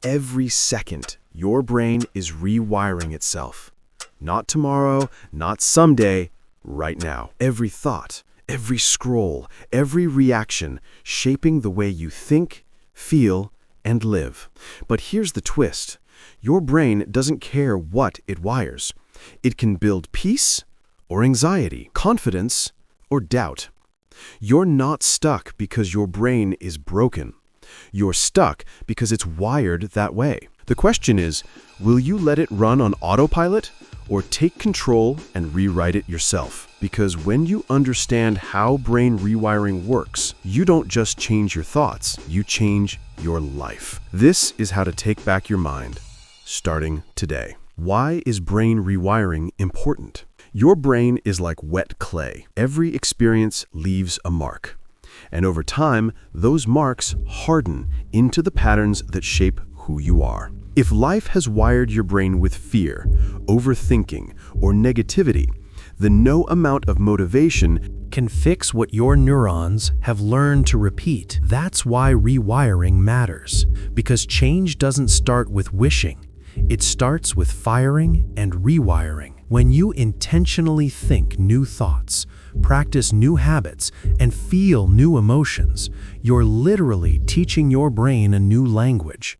Every second, your brain is rewiring itself. Not tomorrow, not someday, right now. Every thought, every scroll, every reaction shaping the way you think, feel, and live. But here's the twist. Your brain doesn't care what it wires. It can build peace or anxiety, confidence or doubt. You're not stuck because your brain is broken. You're stuck because it's wired that way. The question is, will you let it run on autopilot or take control and rewrite it yourself? Because when you understand how brain rewiring works, you don't just change your thoughts, you change your life. This is how to take back your mind, starting today. Why is brain rewiring important? Your brain is like wet clay. Every experience leaves a mark. And over time, those marks harden into the patterns that shape who you are. If life has wired your brain with fear, overthinking, or negativity, then no amount of motivation can fix what your neurons have learned to repeat. That's why rewiring matters, because change doesn't start with wishing. It starts with firing and rewiring. When you intentionally think new thoughts, practice new habits, and feel new emotions, you're literally teaching your brain a new language,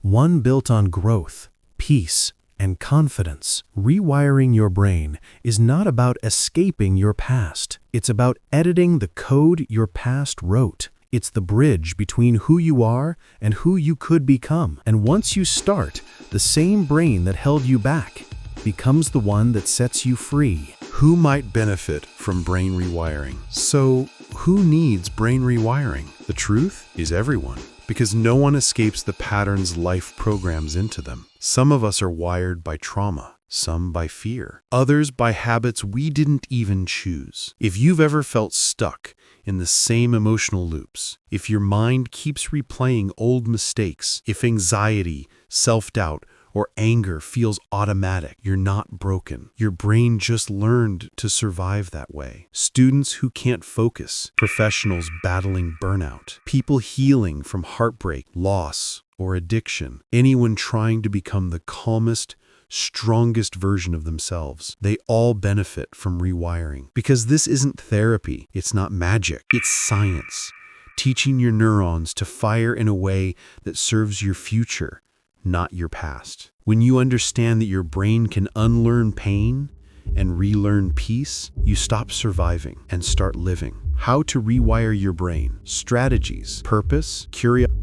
one built on growth, peace, and confidence. Rewiring your brain is not about escaping your past. It's about editing the code your past wrote. It's the bridge between who you are and who you could become. And once you start, the same brain that held you back becomes the one that sets you free. Who might benefit from brain rewiring? So, who needs brain rewiring? The truth is everyone, because no one escapes the patterns life programs into them. Some of us are wired by trauma, some by fear, others by habits we didn't even choose. If you've ever felt stuck in the same emotional loops, if your mind keeps replaying old mistakes, if anxiety, self-doubt, or anger feels automatic, you're not broken. Your brain just learned to survive that way. Students who can't focus, professionals battling burnout, people healing from heartbreak, loss, or addiction, anyone trying to become the calmest, strongest version of themselves, they all benefit from rewiring. Because this isn't therapy, it's not magic, it's science. Teaching your neurons to fire in a way that serves your future, not your past. When you understand that your brain can unlearn pain and relearn peace, you stop surviving and start living. How to rewire your brain. Strategies. Purpose.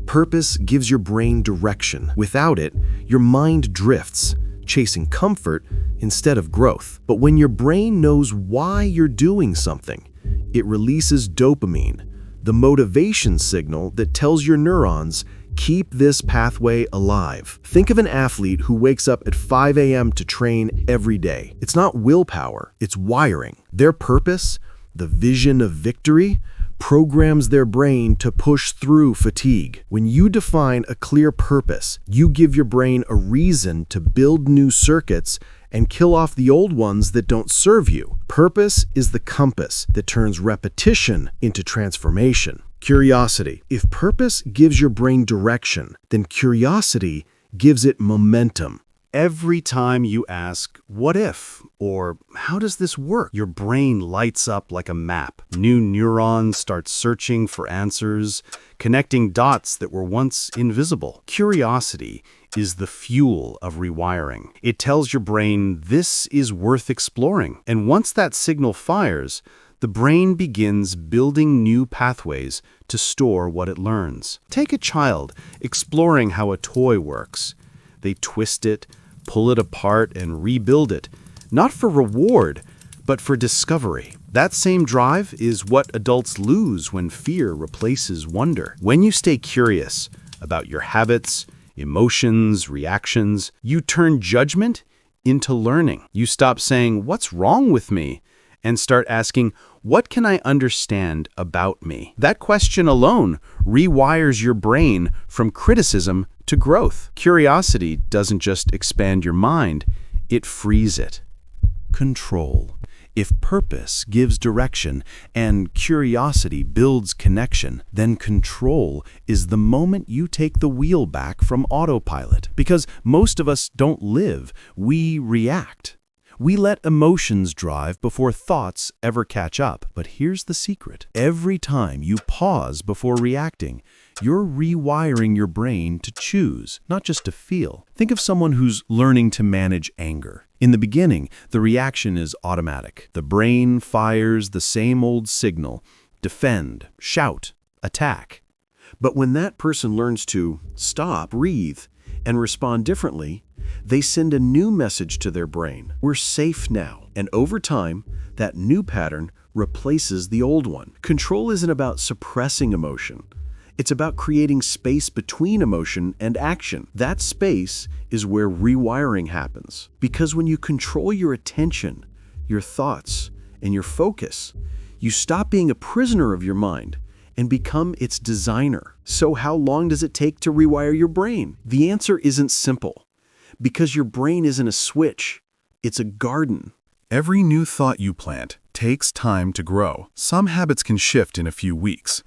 Purpose gives your brain direction. Without it, your mind drifts, chasing comfort instead of growth. But when your brain knows why you're doing something, it releases dopamine, the motivation signal that tells your neurons, keep this pathway alive. Think of an athlete who wakes up at 5 a.m. to train every day. It's not willpower, it's wiring. Their purpose, the vision of victory, programs their brain to push through fatigue. When you define a clear purpose, you give your brain a reason to build new circuits and kill off the old ones that don't serve you. Purpose is the compass that turns repetition into transformation. Curiosity. If purpose gives your brain direction, then curiosity gives it momentum. Every time you ask, what if, or how does this work, your brain lights up like a map. New neurons start searching for answers, connecting dots that were once invisible. Curiosity is the fuel of rewiring. It tells your brain this is worth exploring. And once that signal fires, the brain begins building new pathways to store what it learns. Take a child exploring how a toy works. They twist it, pull it apart, and rebuild it, not for reward, but for discovery. That same drive is what adults lose when fear replaces wonder. When you stay curious about your habits, emotions, reactions, you turn judgment into learning. You stop saying, "What's wrong with me?" and start asking, what can I understand about me? That question alone rewires your brain from criticism to growth. Curiosity doesn't just expand your mind, it frees it. Control. If purpose gives direction and curiosity builds connection, then control is the moment you take the wheel back from autopilot. Because most of us don't live, we react. We let emotions drive before thoughts ever catch up. But here's the secret. Every time you pause before reacting, you're rewiring your brain to choose, not just to feel. Think of someone who's learning to manage anger. In the beginning, the reaction is automatic. The brain fires the same old signal: defend, shout, attack. But when that person learns to stop, breathe, and respond differently, they send a new message to their brain. We're safe now. And over time, that new pattern replaces the old one. Control isn't about suppressing emotion. It's about creating space between emotion and action. That space is where rewiring happens. Because when you control your attention, your thoughts, and your focus, you stop being a prisoner of your mind and become its designer. So how long does it take to rewire your brain? The answer isn't simple. Because your brain isn't a switch, it's a garden. Every new thought you plant takes time to grow. Some habits can shift in a few weeks.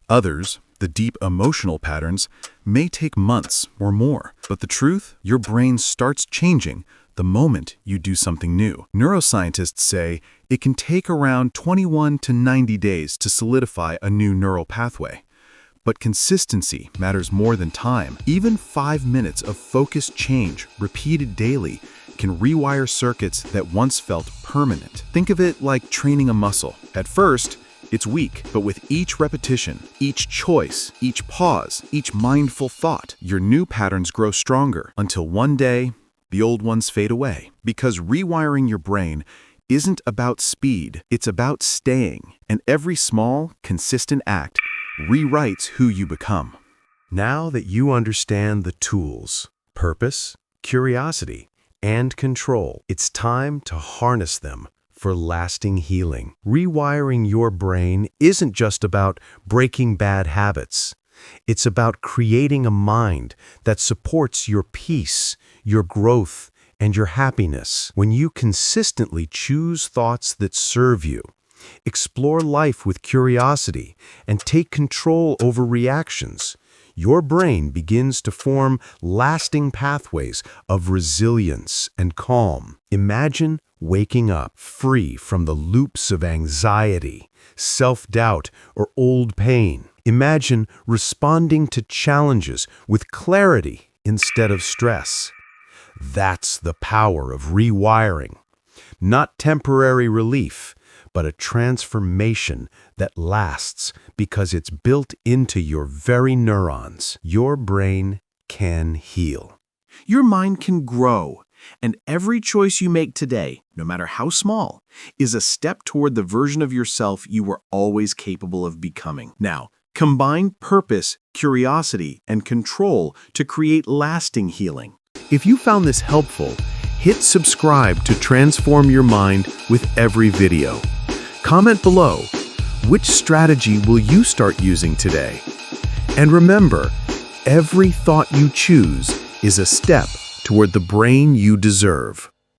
Others, the deep emotional patterns, may take months or more. But the truth, your brain starts changing the moment you do something new. Neuroscientists say it can take around 21 to 90 days to solidify a new neural pathway. But consistency matters more than time. Even 5 minutes of focused change, repeated daily, can rewire circuits that once felt permanent. Think of it like training a muscle. At first, it's weak, but with each repetition, each choice, each pause, each mindful thought, your new patterns grow stronger until one day, the old ones fade away. Because rewiring your brain isn't about speed, it's about staying. And every small, consistent act rewrites who you become. Now that you understand the tools, purpose, curiosity, and control, it's time to harness them for lasting healing. Rewiring your brain isn't just about breaking bad habits. It's about creating a mind that supports your peace, your growth, and your happiness. When you consistently choose thoughts that serve you, explore life with curiosity, and take control over reactions, your brain begins to form lasting pathways of resilience and calm. Imagine waking up free from the loops of anxiety, self-doubt, or old pain. Imagine responding to challenges with clarity instead of stress. That's the power of rewiring. Not temporary relief, but a transformation that lasts because it's built into your very neurons. Your brain can heal. Your mind can grow, and every choice you make today, no matter how small, is a step toward the version of yourself you were always capable of becoming. Now, combine purpose, curiosity, and control to create lasting healing. If you found this helpful, hit subscribe to transform your mind with every video. Comment below, which strategy will you start using today? And remember, every thought you choose is a step toward the brain you deserve.